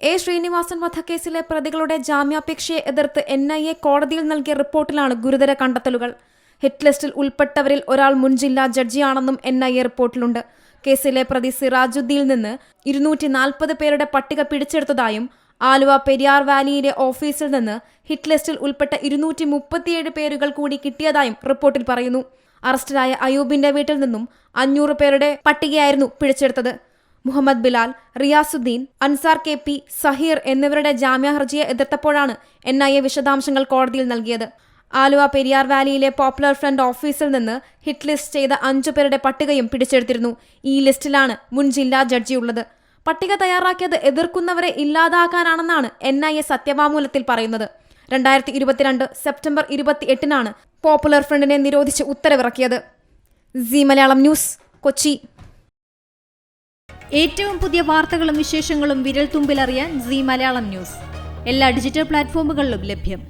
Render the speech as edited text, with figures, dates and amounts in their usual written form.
A Sreenivasan വധക്കേസിലെ പ്രതികളുടെ ജാമ്യാപേക്ഷയെ എതിർത്ത് NIA കോടതിയിൽ നൽകിയ റിപ്പോർട്ടിലാണ് ഗുരുതര കണ്ടെത്തലുകൾ. ഹിറ്റ് ലിസ്റ്റിൽ ഉൾപ്പെട്ടവരിൽ ഒരാൾ മുൻ ജില്ലാ ജഡ്ജിയാണെന്നും NIA റിപ്പോർട്ടിലുണ്ട്. കേസിലെ പ്രതി സിറാജുദ്ദീനിൽ നിന്ന് 240 പേരുടെ പട്ടിക പിടിച്ചെടുത്തതായും ആലുവ പെരിയാർ വാലിയിലെ ഓഫീസിൽ നിന്ന് ഹിറ്റ് ലിസ്റ്റിൽ ഉൾപ്പെട്ട 237 പേരുകൾ കൂടി കിട്ടിയതായും റിപ്പോർട്ടിൽ പറയുന്നു. അറസ്റ്റിലായ അയൂബിന്റെ വീട്ടിൽ നിന്നും 500 പേരുടെ പട്ടികയായിരുന്നു പിടിച്ചെടുത്തത്. മുഹമ്മദ് ബിലാൽ, റിയാസുദ്ദീൻ, അൻസാർ KP, സഹീർ എന്നിവരുടെ ജാമ്യഹർജിയെ എതിർത്തപ്പോഴാണ് NIA വിശദാംശങ്ങൾ കോടതിയിൽ നൽകിയത്. ആലുവ പെരിയാർ വാലിയിലെ പോപ്പുലർ ഫ്രണ്ട് ഓഫീസിൽ നിന്ന് ഹിറ്റ് ലിസ്റ്റ് ചെയ്ത 5 പേരുടെ പട്ടികയും പിടിച്ചെടുത്തിരുന്നു. ഈ ലിസ്റ്റിലാണ് മുൻ ജില്ലാ ജഡ്ജിയുള്ളത്. പട്ടിക തയ്യാറാക്കിയത് എതിർക്കുന്നവരെ ഇല്ലാതാക്കാനാണെന്നാണ് NIA സത്യവാങ്മൂലത്തിൽ പറയുന്നത്. 2022 സെപ്റ്റംബർ 28-നാണ് പോപ്പുലർ ഫ്രണ്ടിനെ നിരോധിച്ച് ഉത്തരവിറക്കിയത്. Zee Malayalam news, Kochi. ഏറ്റവും പുതിയ വാർത്തകളും വിശേഷങ്ങളും വിരൽ തുമ്പിലറിയാൻ സി മലയാളം ന്യൂസ് എല്ലാ ഡിജിറ്റൽ പ്ലാറ്റ്ഫോമുകളിലും ലഭ്യം.